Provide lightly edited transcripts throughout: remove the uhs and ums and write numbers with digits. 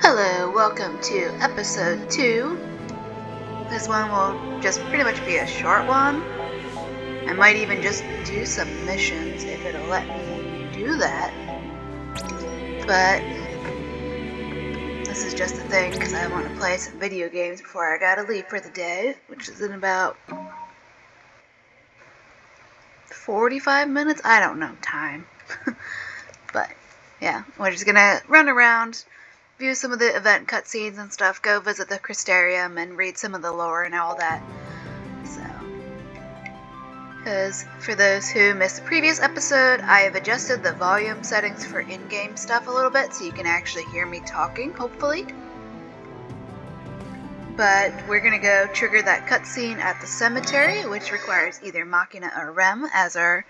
Hello, welcome to episode 2. This one will just pretty much be a short one. I might even just do some missions if it'll let me do that. But this is just a thing because I want to play some video games before I gotta leave for the day, which is in about 45 minutes? I don't know time. But yeah, we're just gonna run around, view some of the event cutscenes and stuff, go visit the Crystarium and read some of the lore and all that. So, because for those who missed the previous episode, I have adjusted the volume settings for in-game stuff a little bit so you can actually hear me talking, hopefully. But we're gonna go trigger that cutscene at the cemetery, which requires either Machina or Rem as our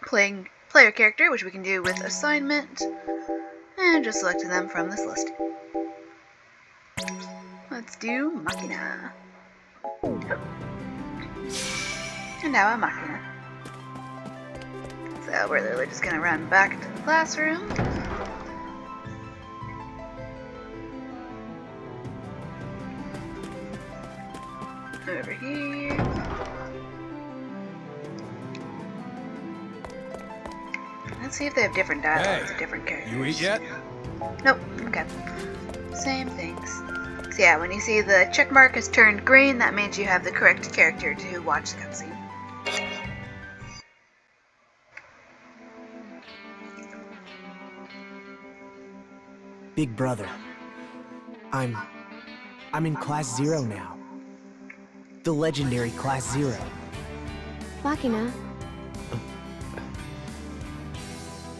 player character, which we can do with assignment. And just selecting them from this list. Let's do Machina. And now I'm Machina. So we're literally just gonna run back to the classroom. Over here. Let's see if they have different dialogues of different characters. You eat yet? Nope. Okay. Same things. So yeah, when you see the check mark has turned green, that means you have the correct character to watch the cutscene. Big brother. I'm in Class 0 now. The legendary Class 0. Machina.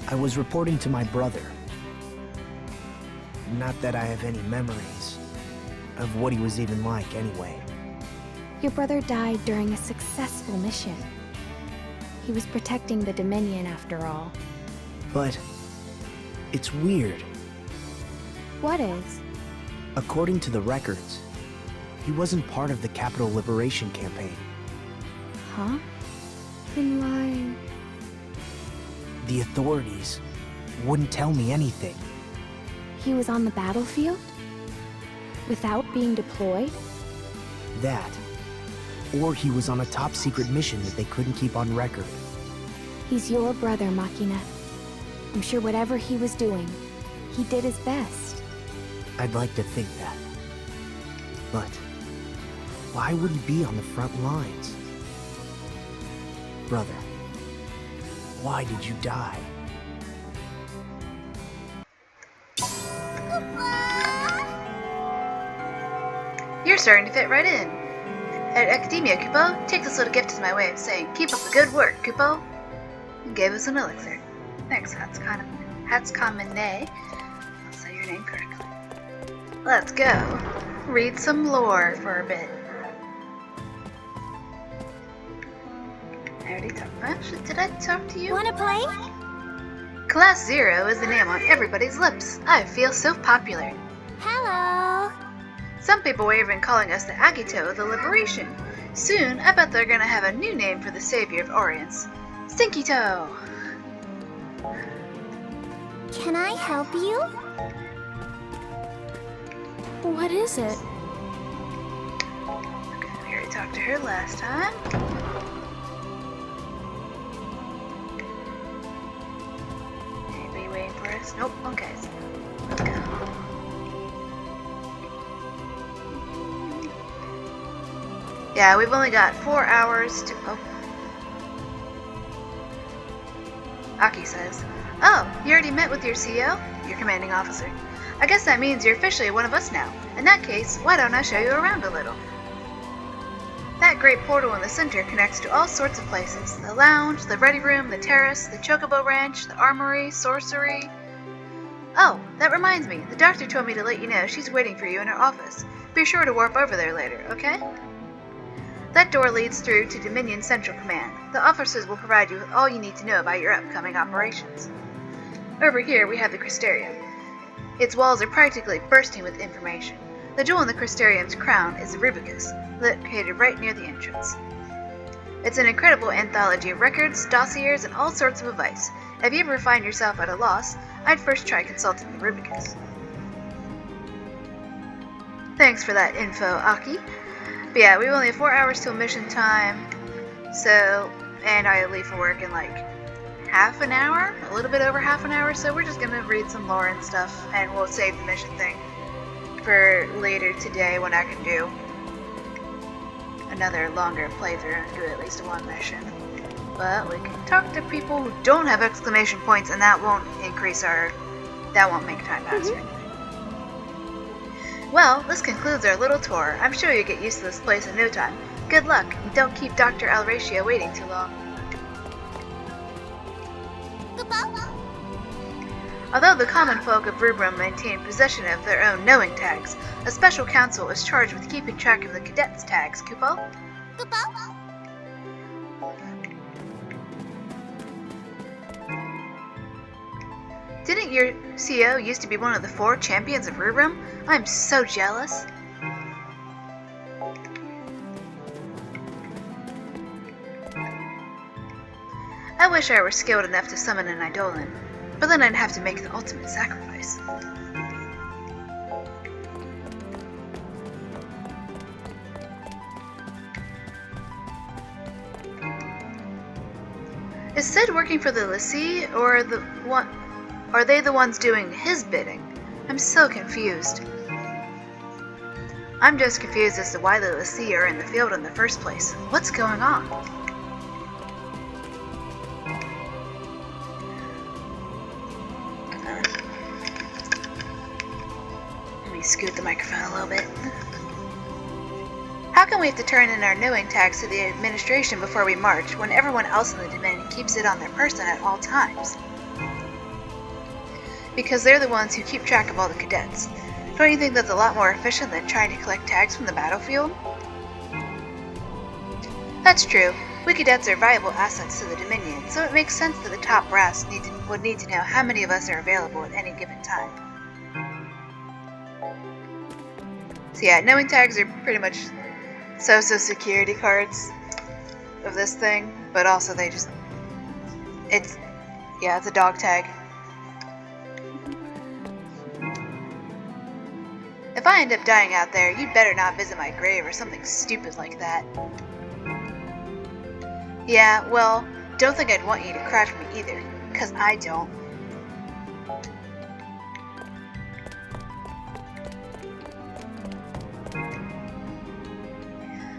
I was reporting to my brother. Not that I have any memories of what he was even like anyway. Your brother died during a successful mission. He was protecting the Dominion after all. But it's weird. What is? According to the records, he wasn't part of the Capital Liberation Campaign. Huh? Then why? The authorities wouldn't tell me anything. He was on the battlefield? Without being deployed? That. Or he was on a top secret mission that they couldn't keep on record. He's your brother, Machina. I'm sure whatever he was doing, he did his best. I'd like to think that. But why would he be on the front lines? Brother, why did you die? You're starting to fit right in. At Akedemia, Kupo, take this little gift as my way of saying, keep up the good work, Kupo. And gave us an elixir. Thanks, Hatskamine. I'll say your name correctly. Let's go. Read some lore for a bit. I already talked about. Did I talk to you? Wanna play? Class 0 is the name on everybody's lips. I feel so popular. Hello! Some people were even calling us the Agito of the Liberation. Soon, I bet they're gonna have a new name for the savior of Orients. Stinky Toe! Can I help you? What is it? Okay, we already talked to her last time. Anybody waiting for us? Nope. Okay, so let's go. Yeah, we've only got 4 hours to... Oh. Aki says, "Oh, you already met with your CO? Your commanding officer. I guess that means you're officially one of us now. In that case, why don't I show you around a little?" That great portal in the center connects to all sorts of places. The lounge, the ready room, the terrace, the chocobo ranch, the armory, sorcery... Oh, that reminds me. The doctor told me to let you know she's waiting for you in her office. Be sure to warp over there later, okay? That door leads through to Dominion Central Command. The officers will provide you with all you need to know about your upcoming operations. Over here, we have the Crystarium. Its walls are practically bursting with information. The jewel in the Crystarium's crown is the Rubicus, located right near the entrance. It's an incredible anthology of records, dossiers, and all sorts of advice. If you ever find yourself at a loss, I'd first try consulting the Rubicus. Over here we have the Crystarium. Its walls are practically bursting with information. The jewel in the Crystarium's crown is the Rubicus, located right near the entrance. It's an incredible anthology of records, dossiers, and all sorts of advice. Have you ever find yourself at a loss, I'd first try consulting the Rubicus. Thanks for that info, Aki. But yeah, we only have 4 hours till mission time. So, and I leave for work in like half an hour, a little bit over half an hour, so we're just gonna read some lore and stuff, and we'll save the mission thing for later today when I can do another longer playthrough and do at least one mission. But we can talk to people who don't have exclamation points, and that won't make time pass or anything. Well, this concludes our little tour. I'm sure you'll get used to this place in no time. Good luck, and don't keep Dr. Alratio waiting too long. Although the common folk of Rubrum maintain possession of their own knowing tags, a special council is charged with keeping track of the cadets' tags, Kupo? Didn't your CO used to be one of the 4 champions of Rubrum? I'm so jealous. I wish I were skilled enough to summon an Eidolon, but then I'd have to make the ultimate sacrifice. Is Sid working for the Lassie, or are they the ones doing his bidding? I'm so confused. I'm just confused as to why the Lassie are in the field in the first place. What's going on? Let me scoot the microphone a little bit. How come we have to turn in our knowing tags to the administration before we march, when everyone else in the Dominion keeps it on their person at all times? Because they're the ones who keep track of all the cadets. Don't you think that's a lot more efficient than trying to collect tags from the battlefield? That's true. We cadets are valuable assets to the Dominion, so it makes sense that the top brass would need to know how many of us are available at any given time. So yeah, knowing tags are pretty much social security cards of this thing, but also it's a dog tag. If I end up dying out there, you'd better not visit my grave or something stupid like that. Yeah, well, don't think I'd want you to cry for me either, 'cause I don't.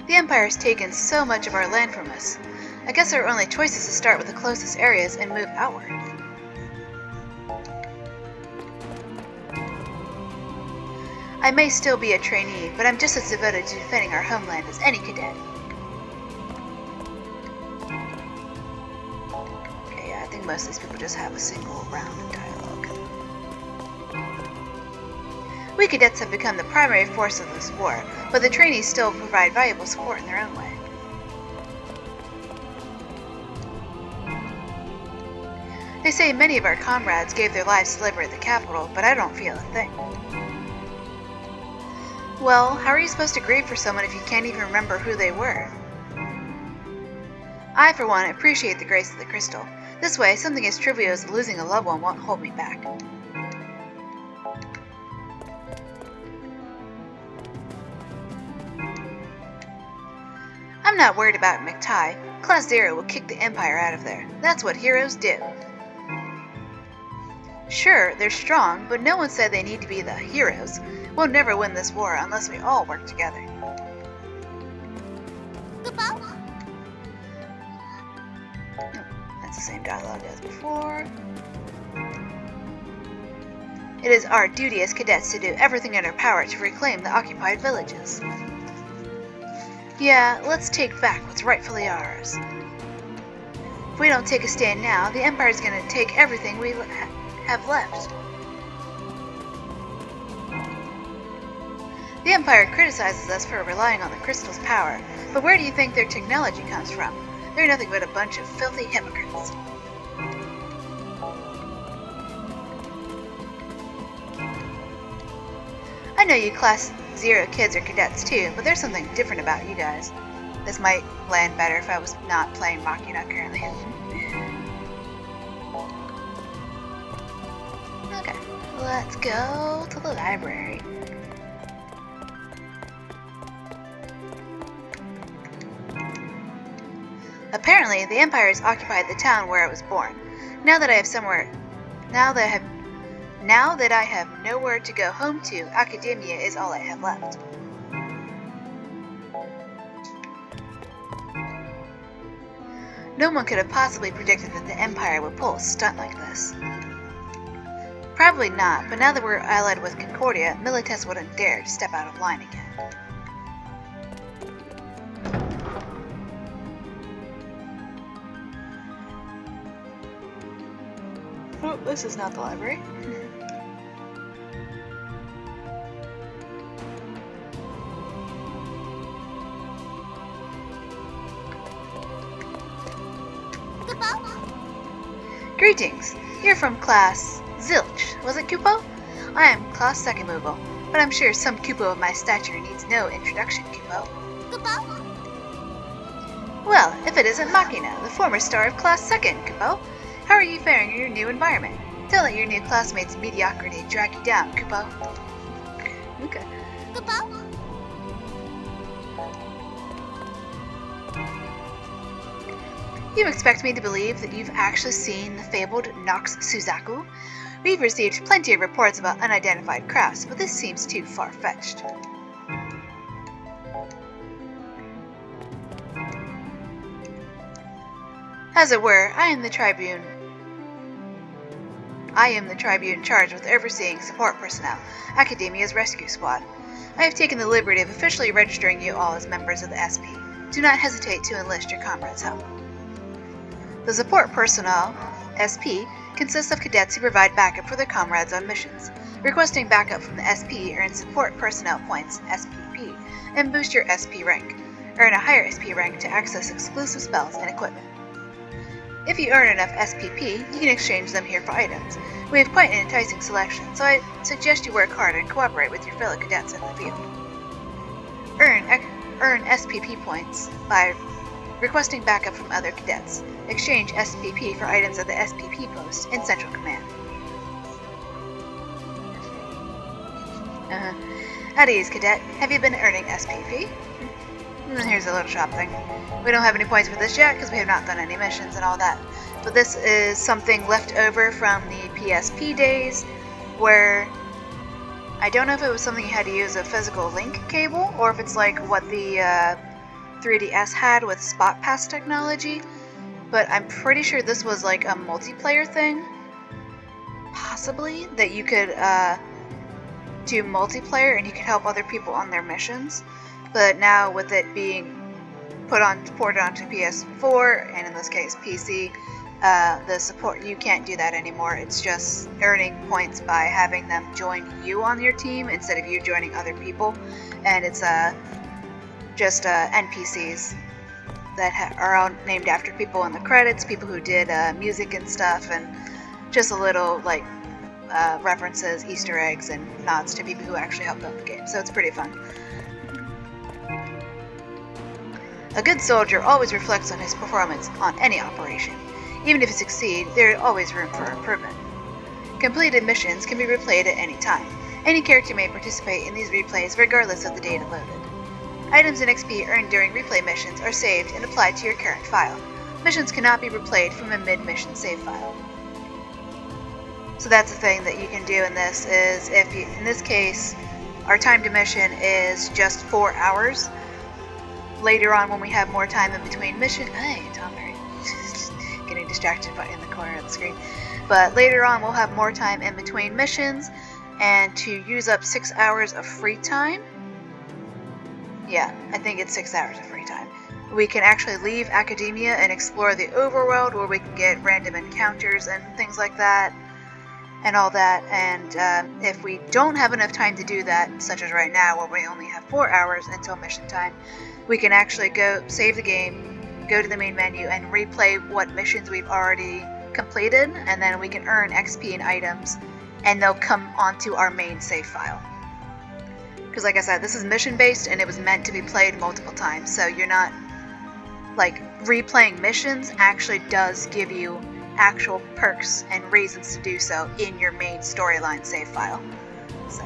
The Empire's taken so much of our land from us. I guess our only choice is to start with the closest areas and move outward. I may still be a trainee, but I'm just as devoted to defending our homeland as any cadet. Okay, yeah, I think most of these people just have a single round of dialogue. We cadets have become the primary force of this war, but the trainees still provide valuable support in their own way. They say many of our comrades gave their lives to liberate the capital, but I don't feel a thing. Well, how are you supposed to grieve for someone if you can't even remember who they were? I, for one, appreciate the grace of the crystal. This way, something as trivial as losing a loved one won't hold me back. I'm not worried about McTie. Class 0 will kick the Empire out of there. That's what heroes do. Sure, they're strong, but no one said they need to be the heroes. We'll never win this war unless we all work together. That's the same dialogue as before. It is our duty as cadets to do everything in our power to reclaim the occupied villages. Yeah, let's take back what's rightfully ours. If we don't take a stand now, the Empire's gonna take everything we have left. The Empire criticizes us for relying on the crystal's power, but where do you think their technology comes from? They're nothing but a bunch of filthy hypocrites. I know you Class 0 kids are cadets too, but there's something different about you guys. This might land better if I was not playing Machina currently. Okay, let's go to the library. Apparently, the Empire has occupied the town where I was born. Now that I have nowhere to go home to, Akedemia is all I have left. No one could have possibly predicted that the Empire would pull a stunt like this. Probably not, but now that we're allied with Concordia, Milites wouldn't dare to step out of line again. Oh, this is not the library. Greetings! You're from class Zilch, was it, Kupo? I am class Sekimubo, but I'm sure some Kupo of my stature needs no introduction, Kupo. Well, if it isn't Machina, the former star of class 2nd, Kupo. How are you faring in your new environment? Don't let your new classmates' mediocrity drag you down, Kupo. Okay. You expect me to believe that you've actually seen the fabled Nox Suzaku? We've received plenty of reports about unidentified crafts, but this seems too far-fetched. As it were, I am the Tribune charged with overseeing support personnel, Akedemia's rescue squad. I have taken the liberty of officially registering you all as members of the SP. Do not hesitate to enlist your comrades' help. The support personnel, SP, consists of cadets who provide backup for their comrades on missions. Requesting backup from the SP earns support personnel points, SPP, and boost your SP rank. Earn a higher SP rank to access exclusive spells and equipment. If you earn enough SPP, you can exchange them here for items. We have quite an enticing selection, so I suggest you work hard and cooperate with your fellow cadets in the field. Earn SPP points by requesting backup from other cadets. Exchange SPP for items at the SPP post in Central Command. At ease, cadet. Have you been earning SPP? Here's a little shop thing. We don't have any points for this yet because we have not done any missions and all that. But this is something left over from the PSP days where I don't know if it was something you had to use a physical link cable or if it's like what the 3DS had with Spot Pass technology. But I'm pretty sure this was like a multiplayer thing. Possibly. That you could do multiplayer and you could help other people on their missions. But now with it being ported onto PS4, and in this case PC, the support, you can't do that anymore. It's just earning points by having them join you on your team instead of you joining other people. And it's just NPCs that are all named after people in the credits, people who did music and stuff, and just a little like references, Easter eggs, and nods to people who actually helped build the game. So it's pretty fun. A good soldier always reflects on his performance on any operation. Even if you succeed, there is always room for improvement. Completed missions can be replayed at any time. Any character may participate in these replays regardless of the data loaded. Items and XP earned during replay missions are saved and applied to your current file. Missions cannot be replayed from a mid-mission save file. So that's the thing that you can do in this is if you, in this case, our time to mission is just 4 hours. Later on, when we have more time in between missions, hey, Tom Mary, getting distracted in the corner of the screen. But later on, we'll have more time in between missions, and to use up 6 hours of free time. Yeah, I think it's 6 hours of free time. We can actually leave Akedemia and explore the overworld, where we can get random encounters and things like that, and all that. And if we don't have enough time to do that, such as right now, where we only have 4 hours until mission time, we can actually go save the game, go to the main menu, and replay what missions we've already completed, and then we can earn XP and items, and they'll come onto our main save file. Because like I said, this is mission based and it was meant to be played multiple times, so you're not, like, replaying missions actually does give you actual perks and reasons to do so in your main storyline save file. So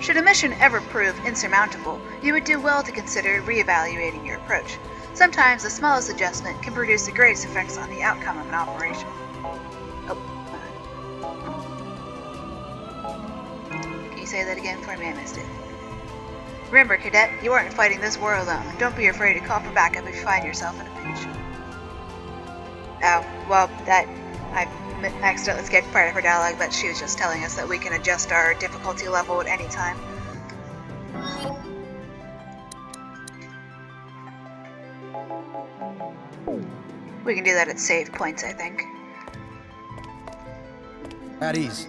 Should a mission ever prove insurmountable, you would do well to consider reevaluating your approach. Sometimes the smallest adjustment can produce the greatest effects on the outcome of an operation. Oh, can you say that again for me? I missed it. Remember, Cadet, you aren't fighting this war alone. Don't be afraid to call for backup if you find yourself in a pinch. Oh, well, I accidentally skipped part of her dialogue, but she was just telling us that we can adjust our difficulty level at any time. We can do that at save points, I think. At ease.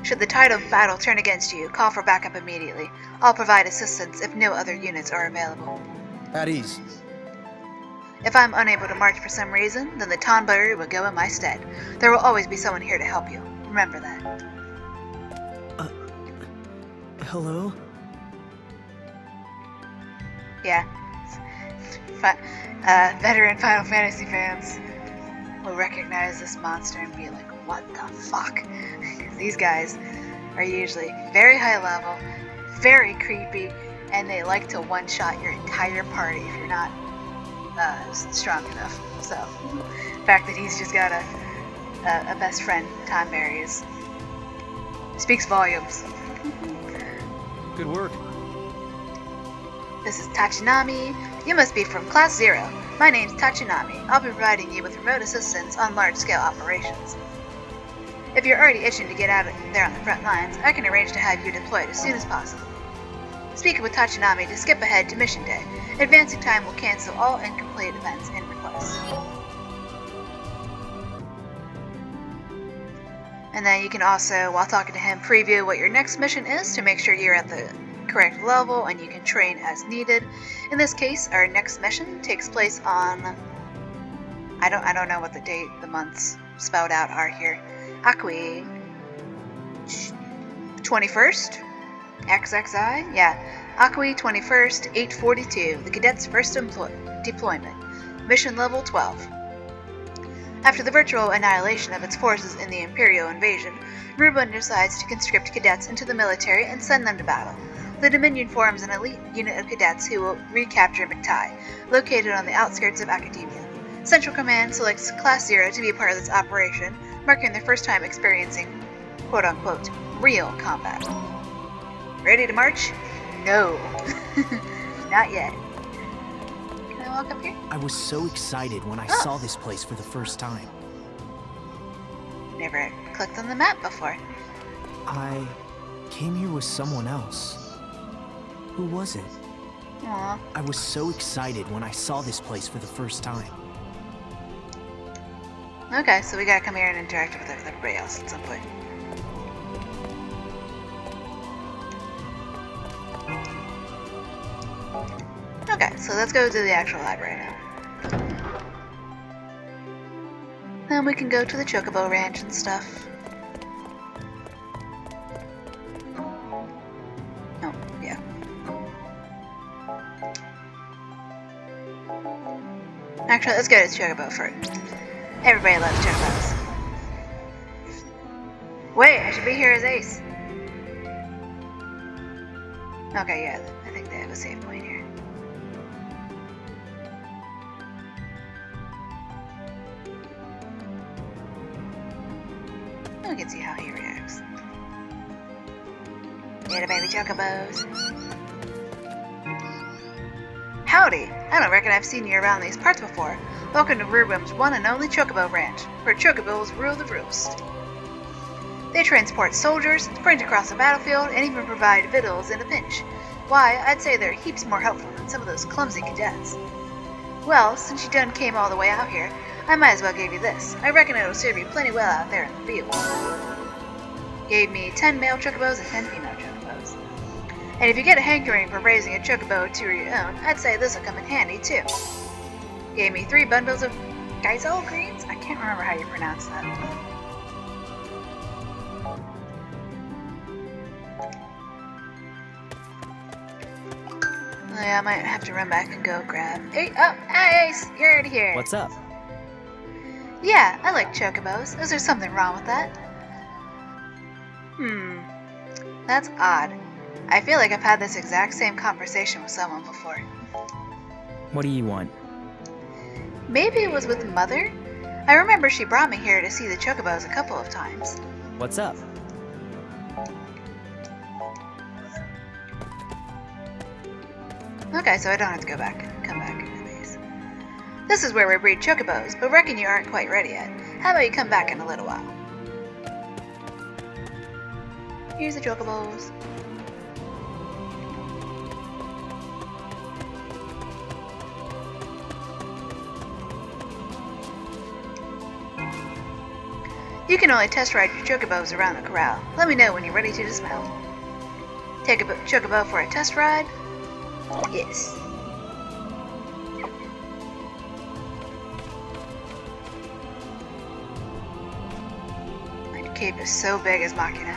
Should the tide of battle turn against you, call for backup immediately. I'll provide assistance if no other units are available. At ease. If I'm unable to march for some reason, then the Tonberry will go in my stead. There will always be someone here to help you. Remember that. Hello? Yeah. Veteran Final Fantasy fans will recognize this monster and be like, what the fuck? These guys are usually very high level, very creepy, and they like to one-shot your entire party if you're not strong enough. So, the fact that he's just got a best friend, Tonberry, speaks volumes. Good work. This is Tachinami. You must be from Class 0. My name's Tachinami. I'll be providing you with remote assistance on large-scale operations. If you're already itching to get out there on the front lines, I can arrange to have you deployed as soon as possible. Speaking with Tachinami to skip ahead to mission day. Advancing time will cancel all incomplete events and requests. And then you can also, while talking to him, preview what your next mission is to make sure you're at the correct level and you can train as needed. In this case, our next mission takes place on... I don't know what the date, the months spelled out are here. Akui 21st? XXI? Yeah. Akui 21st, 842, the cadet's first deployment. Mission level 12. After the virtual annihilation of its forces in the Imperial invasion, Rubin decides to conscript cadets into the military and send them to battle. The Dominion forms an elite unit of cadets who will recapture McTie, located on the outskirts of Akedemia. Central Command selects Class 0 to be a part of this operation, marking their first time experiencing, quote-unquote, real combat. Ready to march? No. Not yet. Can I walk up here? I was so excited when I saw this place for the first time. Never clicked on the map before. I came here with someone else. Who was it? Aw. I was so excited when I saw this place for the first time. Okay, so we gotta come here and interact with everybody else at some point. Okay, so let's go to the actual library now. Then we can go to the Chocobo Ranch and stuff. Oh, yeah. Actually, let's go to the Chocobo first. Everybody loves Chocobos. Wait, I should be here as Ace. Okay, yeah, I think they have a save point here. We can see how he reacts. Little baby Chocobos. Howdy! I don't reckon I've seen you around these parts before. Welcome to Rubim's one and only Chocobo Ranch, where Chocobos rule the roost. They transport soldiers, sprint across the battlefield, and even provide victuals in a pinch. Why, I'd say they're heaps more helpful than some of those clumsy cadets. Well, since you done came all the way out here, I might as well give you this. I reckon it'll serve you plenty well out there in the field. Gave me 10 male Chocobos and 10 female Chocobos. And if you get a hankering for raising a Chocobo to your own, I'd say this'll come in handy too. Gave me 3 bundles of Gaizel greens? I can't remember how you pronounce that. Oh, yeah, I might have to run back and go grab... Hey, oh, hey, Ace! You're already here. What's up? Yeah, I like Chocobos. Is there something wrong with that? That's odd. I feel like I've had this exact same conversation with someone before. What do you want? Maybe it was with Mother? I remember she brought me here to see the chocobos a couple of times. What's up? Okay, so I don't have to come back to the base. This is where we breed chocobos, but reckon you aren't quite ready yet. How about you come back in a little while? Here's the chocobos. You can only test ride your chocobos around the corral. Let me know when you're ready to dismount. Take a chocobo for a test ride? Yes. My cape is so big as Machina.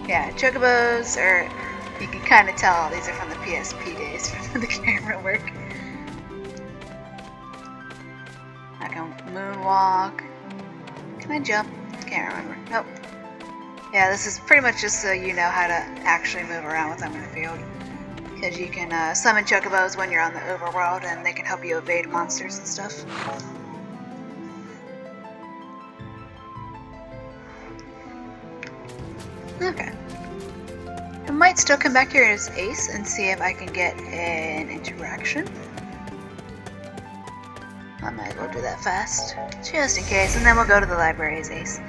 Yeah, chocobos are, you can kind of tell these are from the PSP days from the camera work. I can moonwalk. Can I jump? Can't remember. Nope. Yeah, this is pretty much just so you know how to actually move around with them in the field. Because you can summon chocobos when you're on the overworld and they can help you evade monsters and stuff. Okay. I might still come back here as Ace and see if I can get an interaction. I might as well do that fast, just in case, and then we'll go to the library as Ace.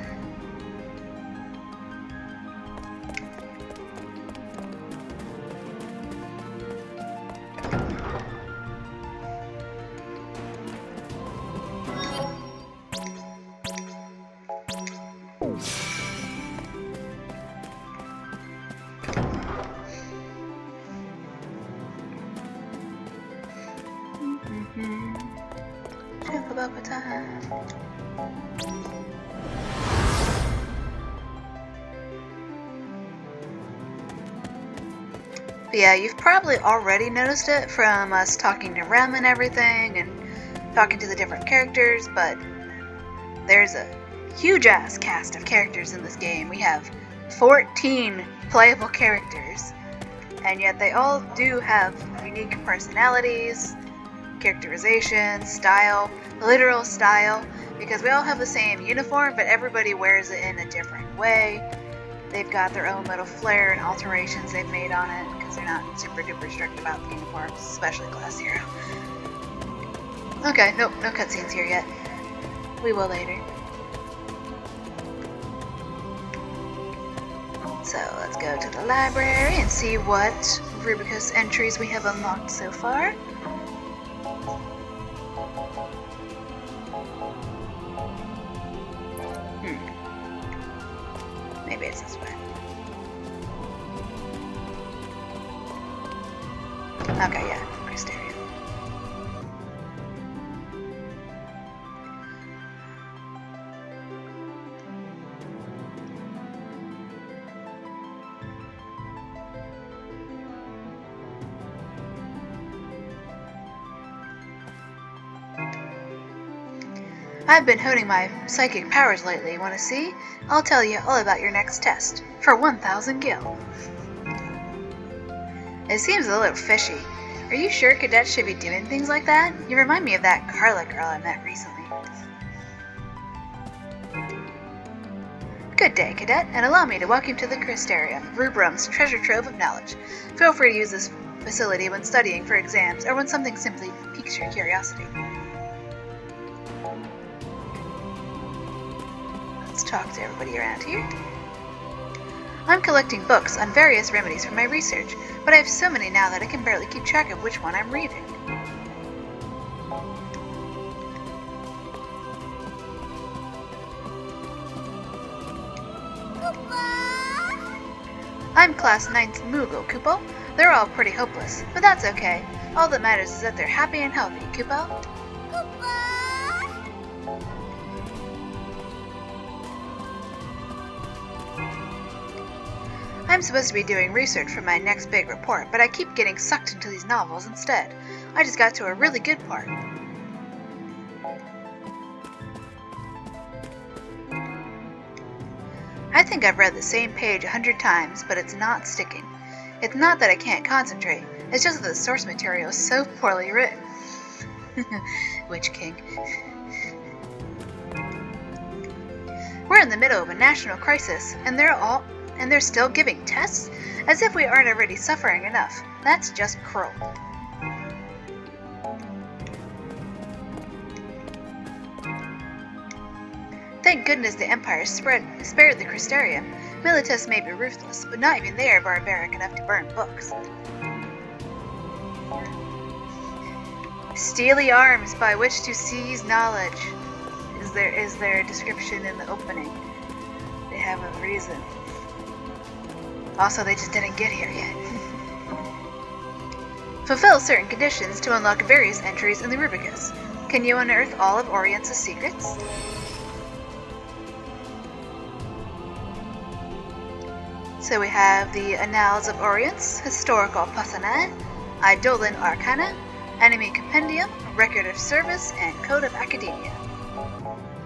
Chocobo time. But yeah, you've probably already noticed it from us talking to Rem and everything, and talking to the different characters, but there's a huge ass cast of characters in this game. We have 14 playable characters, and yet they all do have unique personalities, characterization, style, literal style, because we all have the same uniform, but everybody wears it in a different way. They've got their own little flair and alterations they've made on it, because they're not super duper strict about the uniforms, especially Class 0. Okay, nope, no cutscenes here yet. We will later. So let's go to the library and see what Rubicus entries we have unlocked so far. Maybe it's this way. Okay, yeah, Cristeria. I've been honing my psychic powers lately. Want to see? I'll tell you all about your next test. For 1,000 gil. It seems a little fishy. Are you sure cadets should be doing things like that? You remind me of that Carla girl I met recently. Good day, cadet, and allow me to welcome you to the Cristeria, Rubrum's treasure trove of knowledge. Feel free to use this facility when studying for exams or when something simply piques your curiosity. Let's talk to everybody around here. I'm collecting books on various remedies for my research, but I have so many now that I can barely keep track of which one I'm reading. I'm Class 9's Moogle, Kupo. They're all pretty hopeless, but that's okay. All that matters is that they're happy and healthy, Kupo. I'm supposed to be doing research for my next big report, but I keep getting sucked into these novels instead. I just got to a really good part. I think I've read the same page 100 times, but it's not sticking. It's not that I can't concentrate, it's just that the source material is so poorly written. Witch King. We're in the middle of a national crisis, and they're still giving tests? As if we aren't already suffering enough. That's just cruel. Thank goodness the Empire spared the Crystarium. Militasts may be ruthless, but not even they are barbaric enough to burn books. Steely arms by which to seize knowledge is their description in the opening. They have a reason. Also, they just didn't get here yet. Fulfill certain conditions to unlock various entries in the Rubicus. Can you unearth all of Orient's secrets? So we have the Annals of Orients, Historical Passanet, Eidolon Arcana, Enemy Compendium, Record of Service, and Code of Akedemia.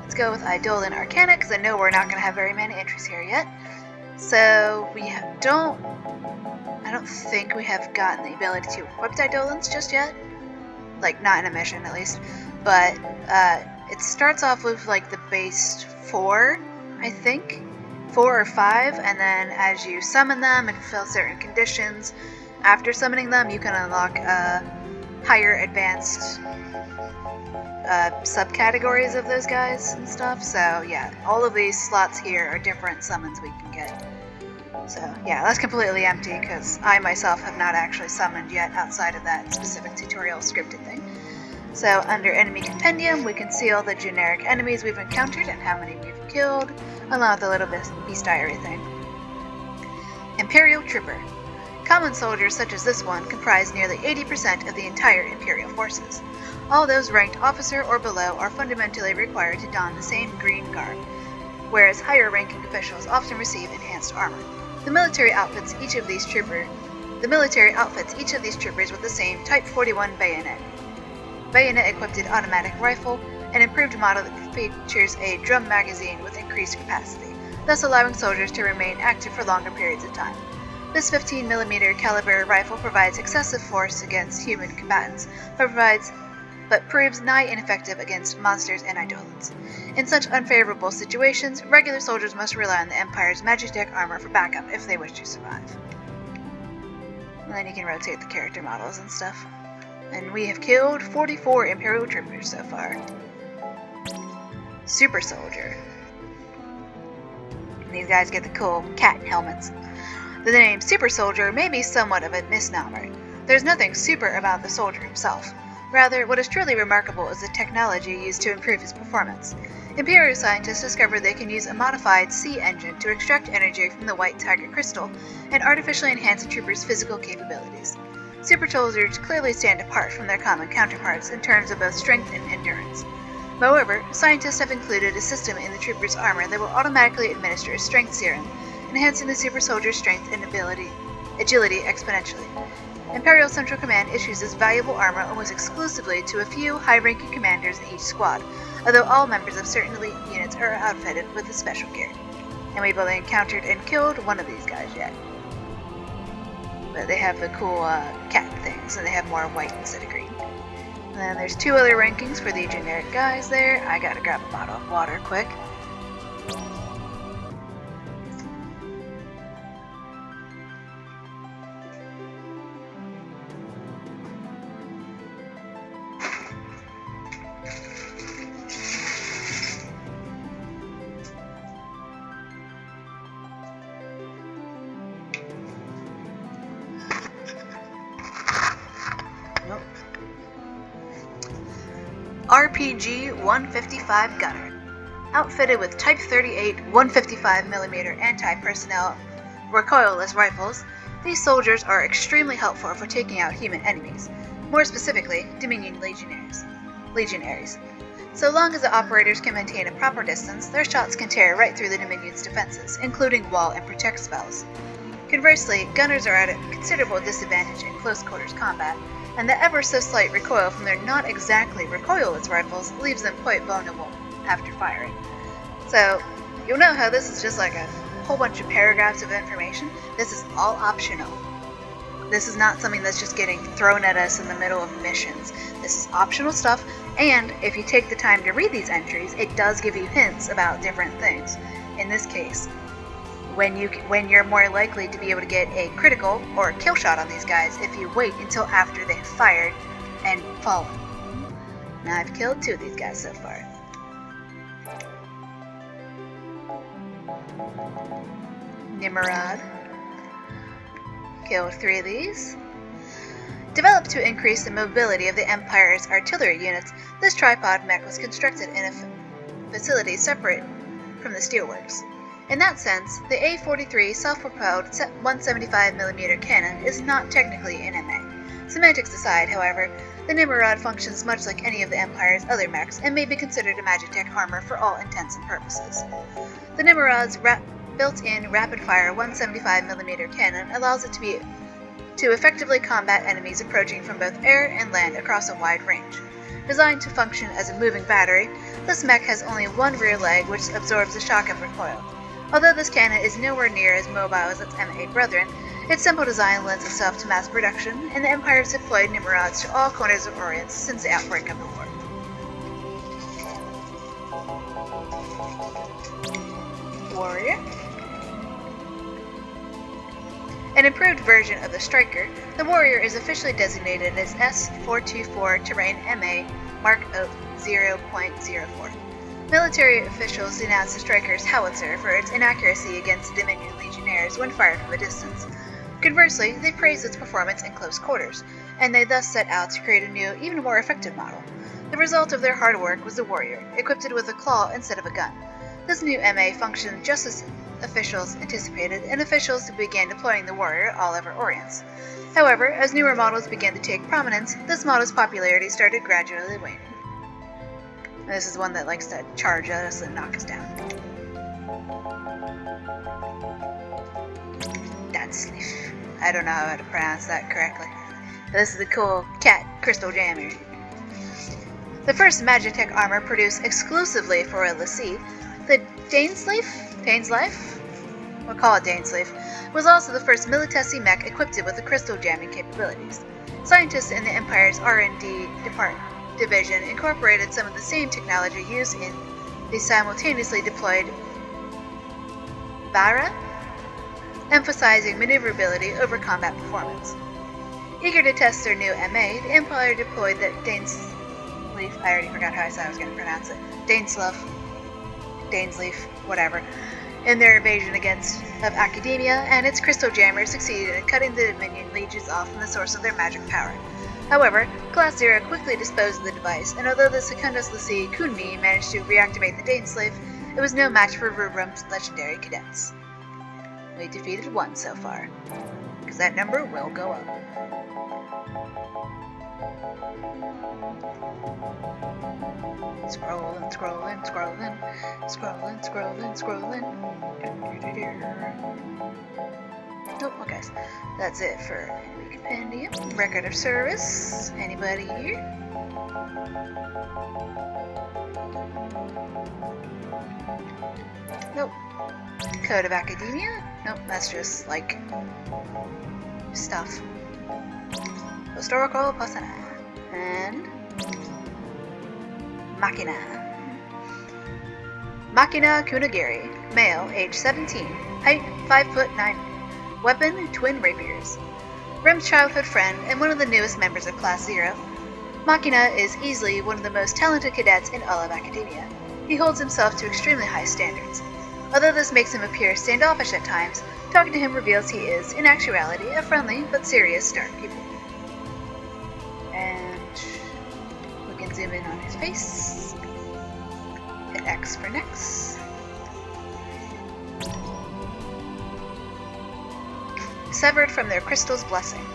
Let's go with Eidolon Arcana, because I know we're not going to have very many entries here yet. So we I don't think we have gotten the ability to equip Eidolons just yet. Like, not in a mission at least. But it starts off with like the base 4, I think. 4 or 5, and then as you summon them and fulfill certain conditions, after summoning them, you can unlock higher advanced subcategories of those guys and stuff. So yeah, all of these slots here are different summons we can get. So yeah, that's completely empty because I myself have not actually summoned yet outside of that specific tutorial scripted thing. So under Enemy Compendium, we can see all the generic enemies we've encountered and how many we've killed, along with a little beast diary thing. Imperial Trooper. Common soldiers such as this one comprise nearly 80% of the entire Imperial forces. All those ranked officer or below are fundamentally required to don the same green garb, whereas higher-ranking officials often receive enhanced armor. The military outfits each of these troopers with the same Type 41 bayonet. Bayonet-equipped automatic rifle, an improved model that features a drum magazine with increased capacity, thus allowing soldiers to remain active for longer periods of time. This 15mm caliber rifle provides excessive force against human combatants, but proves nigh ineffective against monsters and eidolons. In such unfavorable situations, regular soldiers must rely on the Empire's Magitech armor for backup if they wish to survive. And then you can rotate the character models and stuff. And we have killed 44 Imperial troopers so far. Super Soldier. And these guys get the cool cat helmets. The name Super Soldier may be somewhat of a misnomer. There's nothing super about the soldier himself. Rather, what is truly remarkable is the technology used to improve his performance. Imperial scientists discovered they can use a modified C engine to extract energy from the White Tiger crystal and artificially enhance a trooper's physical capabilities. Super soldiers clearly stand apart from their common counterparts in terms of both strength and endurance. Moreover, scientists have included a system in the trooper's armor that will automatically administer a strength serum, enhancing the super soldier's strength and agility exponentially. Imperial Central Command issues this valuable armor almost exclusively to a few high-ranking commanders in each squad, although all members of certain elite units are outfitted with a special gear. And we've only encountered and killed one of these guys yet. But they have the cool cat things, and they have more white instead of green. And then there's 2 other rankings for the generic guys there. I gotta grab a bottle of water quick. RPG-155 Gunner. Outfitted with Type 38 155mm anti-personnel recoilless rifles, these soldiers are extremely helpful for taking out human enemies, more specifically, Dominion legionaries. So long as the operators can maintain a proper distance, their shots can tear right through the Dominion's defenses, including wall and protect spells. Conversely, gunners are at a considerable disadvantage in close-quarters combat, and the ever-so-slight recoil from their not exactly recoilless rifles leaves them quite vulnerable after firing. So, you'll know how this is just like a whole bunch of paragraphs of information. This is all optional. This is not something that's just getting thrown at us in the middle of missions. This is optional stuff, and if you take the time to read these entries, it does give you hints about different things. In this case, when you're more likely to be able to get a critical or a kill shot on these guys if you wait until after they have fired and fallen. Now I've killed 2 of these guys so far. Nimrod. Killed 3 of these. Developed to increase the mobility of the Empire's artillery units, this tripod mech was constructed in a facility separate from the steelworks. In that sense, the A-43 self-propelled 175mm cannon is not technically an MA. Semantics aside, however, the Nimrod functions much like any of the Empire's other mechs and may be considered a Magitech armor for all intents and purposes. The Nimrod's built-in rapid-fire 175mm cannon allows it to effectively combat enemies approaching from both air and land across a wide range. Designed to function as a moving battery, this mech has only one rear leg which absorbs the shock of recoil. Although this cannon is nowhere near as mobile as its MA brethren, its simple design lends itself to mass production, and the Empire has deployed Nimrods to all corners of Orient since the outbreak of the war. Warrior. An improved version of the Striker, the Warrior is officially designated as S-424 Terrain MA Mark 0.04. Military officials denounced the Striker's howitzer for its inaccuracy against Dominion legionnaires when fired from a distance. Conversely, they praised its performance in close quarters, and they thus set out to create a new, even more effective model. The result of their hard work was the Warrior, equipped with a claw instead of a gun. This new MA functioned just as officials anticipated, and officials began deploying the Warrior all over Orient. However, as newer models began to take prominence, this model's popularity started gradually waning. This is one that likes to charge us and knock us down. That's I don't know how to pronounce that correctly. But this is a cool cat crystal jammer. The first Magitech armor produced exclusively for LSE, the Dainsleif? We'll call it Dainsleif, was also the first Militesi mech equipped with the crystal jamming capabilities. Scientists in the Empire's R&D division incorporated some of the same technology used in the simultaneously deployed Vara, emphasizing maneuverability over combat performance. Eager to test their new MA, the Empire deployed the Dainsleif, I already forgot how I was going to pronounce it, Dainsleif, whatever, in their invasion of Akedemia, and its crystal jammer succeeded in cutting the Dominion legions off from the source of their magic power. However, Class Zero quickly disposed of the device, and although the Secundus Lysii Kunmi managed to reactivate the Dainsleif, it was no match for Rubrum's legendary cadets. We defeated 1 so far, because that number will go up. Scrolling. Nope, okay. That's it for Enemy Compendium. Record of service. Anybody here? Nope. Code of Akedemia? Nope, that's just like stuff. Historical persona. And Machina Kunagiri, male, age 17, height 5'9", weapon twin rapiers. Rem's childhood friend and one of the newest members of Class Zero, Machina is easily one of the most talented cadets in all of Akedemia. He holds himself to extremely high standards. Although this makes him appear standoffish at times, talking to him reveals he is, in actuality, a friendly but serious stern pupil. And we can zoom in on his face. Hit X for next. Severed from their crystal's blessing.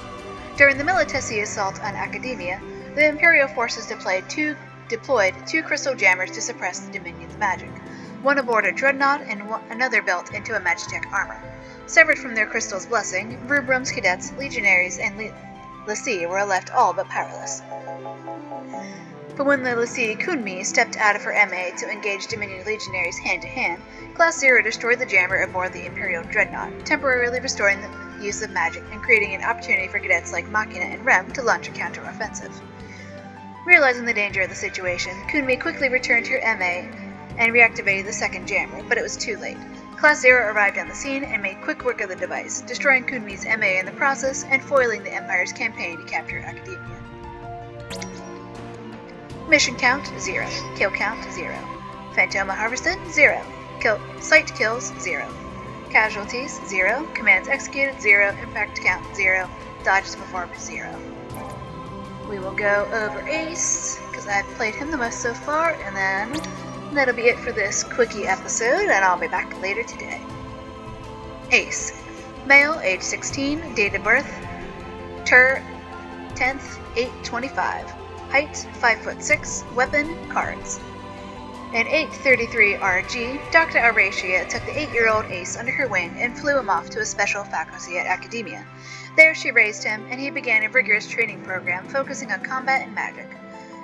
During the Militesi assault on Akedemia, the Imperial forces deployed two crystal jammers to suppress the Dominion's magic, one aboard a dreadnought and another built into a Magitech armor. Severed from their crystal's blessing, Rubrum's cadets, legionaries, and Lysii were left all but powerless. But when the Lacey Kunmi stepped out of her MA to engage Dominion legionaries hand-to-hand, Class Zero destroyed the jammer aboard the Imperial Dreadnought, temporarily restoring the use of magic and creating an opportunity for cadets like Machina and Rem to launch a counter-offensive. Realizing the danger of the situation, Kunmi quickly returned to her MA and reactivated the second jammer, but it was too late. Class Zero arrived on the scene and made quick work of the device, destroying Kunmi's MA in the process and foiling the Empire's campaign to capture Akedemia. Mission count 0. Kill count 0. Phantoma harvested 0. Site kills 0. Casualties 0. Commands executed 0. Impact count 0. Dodges performed 0. We will go over Ace, because I've played him the most so far, and then that'll be it for this quickie episode, and I'll be back later today. Ace. Male, age 16, date of birth, Tur 10th, 825. Height, 5'6", weapon, cards. In 833 RG, Dr. Auracia took the 8-year-old Ace under her wing and flew him off to a special faculty at Akedemia. There she raised him, and he began a rigorous training program focusing on combat and magic.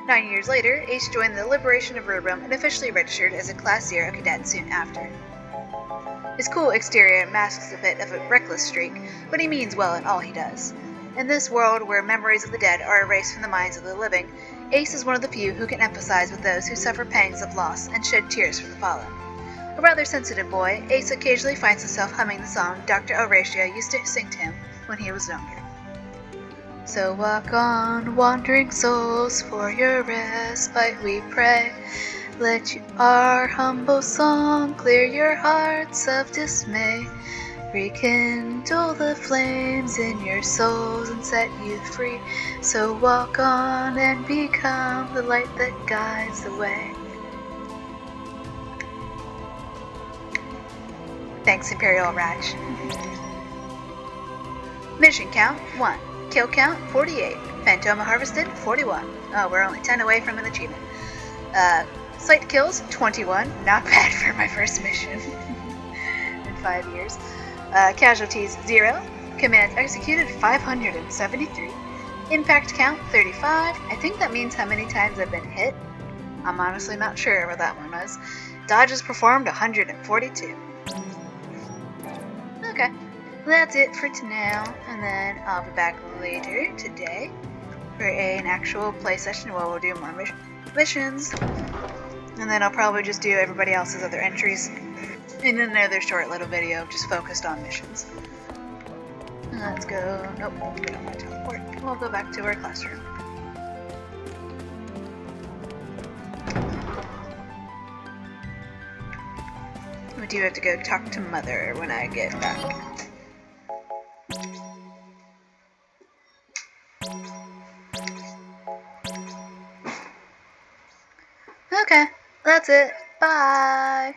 9 years later, Ace joined the Liberation of Rubrum and officially registered as a Class 0 cadet soon after. His cool exterior masks a bit of a reckless streak, but he means well in all he does. In this world where memories of the dead are erased from the minds of the living, Ace is one of the few who can empathize with those who suffer pangs of loss and shed tears for the fallen. A rather sensitive boy, Ace occasionally finds himself humming the song Dr. Auracia used to sing to him when he was younger. So walk on, wandering souls, for your respite we pray. Let our humble song clear your hearts of dismay. Rekindle the flames in your souls and set you free. So walk on and become the light that guides the way. Thanks, Imperial Raj. Mission count 1. Kill count 48. Phantoma harvested 41. Oh, we're only 10 away from an achievement. Site kills 21. Not bad for my first mission in 5 years. Casualties 0. Commands executed 573. Impact count 35. I think that means how many times I've been hit. I'm honestly not sure what that one was. Dodges performed 142. Okay, that's it for now, and then I'll be back later today for an actual play session where we'll do more missions, and then I'll probably just do everybody else's other entries in another short little video just focused on missions. Let's go. Nope, we don't want to teleport. We'll go back to our classroom. We do have to go talk to Mother when I get back. Okay, that's it. Bye!